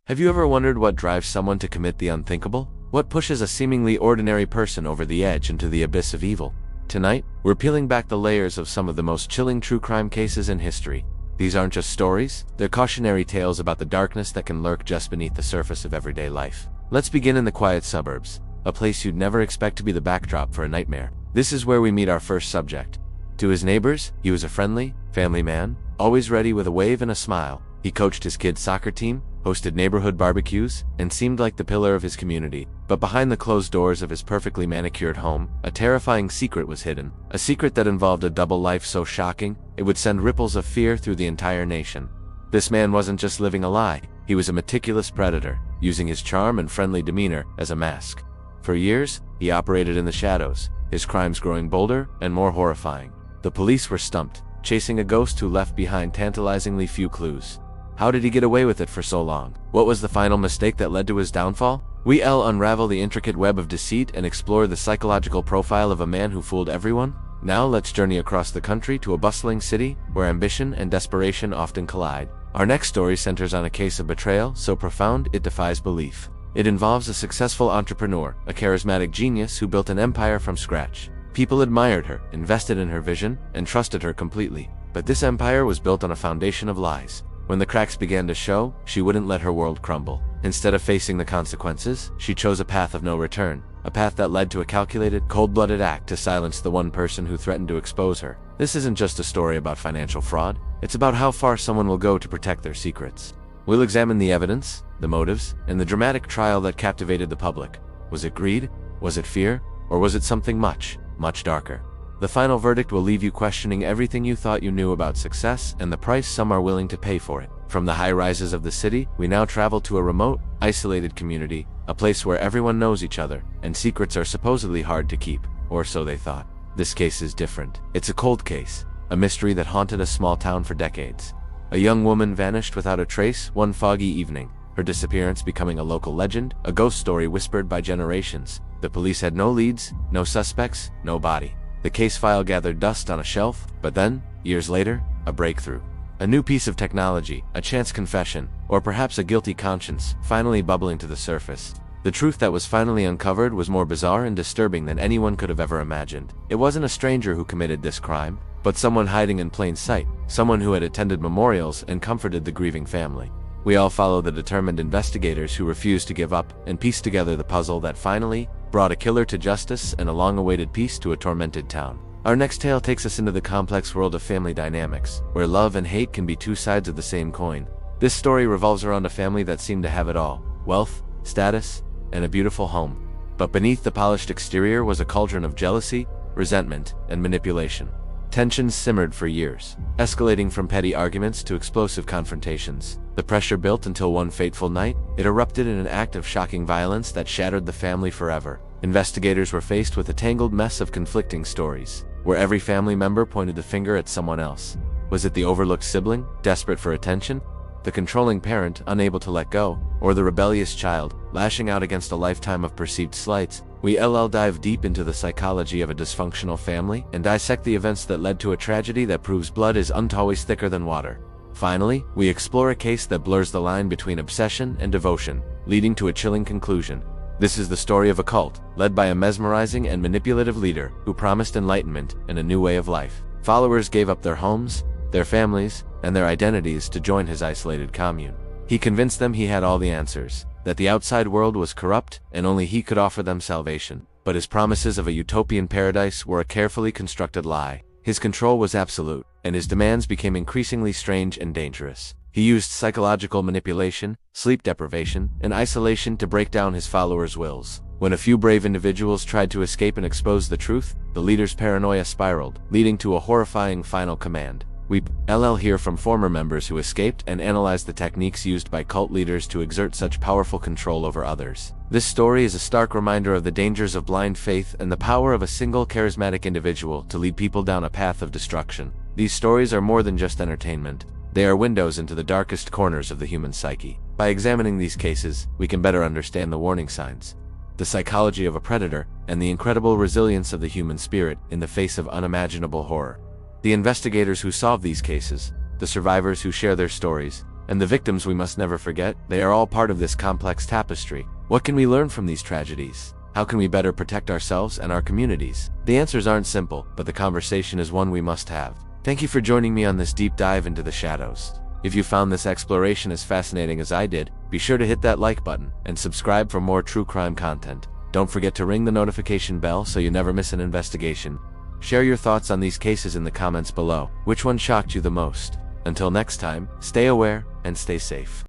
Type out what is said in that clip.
Have you ever wondered what drives someone to commit the unthinkable? What pushes a seemingly ordinary person over the edge into the abyss of evil? Tonight, we're peeling back the layers of some of the most chilling true crime cases in history. These aren't just stories, they're cautionary tales about the darkness that can lurk just beneath the surface of everyday life. Let's begin in the quiet suburbs, a place you'd never expect to be the backdrop for a nightmare. This is where we meet our first subject. To his neighbors, he was a friendly, family man, always ready with a wave and a smile. He coached his kids' soccer team, hosted neighborhood barbecues, and seemed like the pillar of his community. But behind the closed doors of his perfectly manicured home, a terrifying secret was hidden. A secret that involved a double life so shocking, it would send ripples of fear through the entire nation. This man wasn't just living a lie, he was a meticulous predator, using his charm and friendly demeanor as a mask. For years, he operated in the shadows, his crimes growing bolder and more horrifying. The police were stumped, chasing a ghost who left behind tantalizingly few clues. How did he get away with it for so long? What was the final mistake that led to his downfall? We'll unravel the intricate web of deceit and explore the psychological profile of a man who fooled everyone. Now let's journey across the country to a bustling city where ambition and desperation often collide. Our next story centers on a case of betrayal so profound it defies belief. It involves a successful entrepreneur, a charismatic genius who built an empire from scratch. People admired her, invested in her vision, and trusted her completely. But this empire was built on a foundation of lies. When the cracks began to show, she wouldn't let her world crumble. Instead of facing the consequences, she chose a path of no return, a path that led to a calculated, cold-blooded act to silence the one person who threatened to expose her. This isn't just a story about financial fraud, it's about how far someone will go to protect their secrets. We'll examine the evidence, the motives, and the dramatic trial that captivated the public. Was it greed? Was it fear? Or was it something much, much darker? The final verdict will leave you questioning everything you thought you knew about success and the price some are willing to pay for it. From the high rises of the city, we now travel to a remote, isolated community, a place where everyone knows each other, and secrets are supposedly hard to keep, or so they thought. This case is different. It's a cold case, a mystery that haunted a small town for decades. A young woman vanished without a trace one foggy evening, her disappearance becoming a local legend, a ghost story whispered by generations. The police had no leads, no suspects, no body. The case file gathered dust on a shelf, but then, years later, a breakthrough. A new piece of technology, a chance confession, or perhaps a guilty conscience, finally bubbling to the surface. The truth that was finally uncovered was more bizarre and disturbing than anyone could have ever imagined. It wasn't a stranger who committed this crime, but someone hiding in plain sight, someone who had attended memorials and comforted the grieving family. We all follow the determined investigators who refused to give up and piece together the puzzle that finally brought a killer to justice and a long-awaited peace to a tormented town. Our next tale takes us into the complex world of family dynamics, where love and hate can be two sides of the same coin. This story revolves around a family that seemed to have it all: wealth, status, and a beautiful home. But beneath the polished exterior was a cauldron of jealousy, resentment, and manipulation. Tensions simmered for years, escalating from petty arguments to explosive confrontations. The pressure built until one fateful night, it erupted in an act of shocking violence that shattered the family forever. Investigators were faced with a tangled mess of conflicting stories, where every family member pointed the finger at someone else. Was it the overlooked sibling, desperate for attention? The controlling parent, unable to let go? Or the rebellious child, lashing out against a lifetime of perceived slights? We'll dive deep into the psychology of a dysfunctional family and dissect the events that led to a tragedy that proves blood is always thicker than water. Finally, we explore a case that blurs the line between obsession and devotion, leading to a chilling conclusion. This is the story of a cult, led by a mesmerizing and manipulative leader who promised enlightenment and a new way of life. Followers gave up their homes, their families, and their identities to join his isolated commune. He convinced them he had all the answers, that the outside world was corrupt and only he could offer them salvation. But his promises of a utopian paradise were a carefully constructed lie. His control was absolute, and his demands became increasingly strange and dangerous. He used psychological manipulation, sleep deprivation, and isolation to break down his followers' wills. When a few brave individuals tried to escape and expose the truth, the leader's paranoia spiraled, leading to a horrifying final command. We'll hear from former members who escaped and analyze the techniques used by cult leaders to exert such powerful control over others. This story is a stark reminder of the dangers of blind faith and the power of a single charismatic individual to lead people down a path of destruction. These stories are more than just entertainment. They are windows into the darkest corners of the human psyche. By examining these cases, we can better understand the warning signs, the psychology of a predator, and the incredible resilience of the human spirit in the face of unimaginable horror. The investigators who solve these cases, the survivors who share their stories, And the victims we must never forget, they are all part of this complex tapestry. What can we learn from these tragedies? How can we better protect ourselves and our communities? The answers aren't simple, but the conversation is one we must have. Thank you for joining me on this deep dive into the shadows. If you found this exploration as fascinating as I did, be sure to hit that like button and subscribe for more true crime content. Don't forget to ring the notification bell so you never miss an investigation. Share your thoughts on these cases in the comments below. Which one shocked you the most? Until next time, stay aware and stay safe.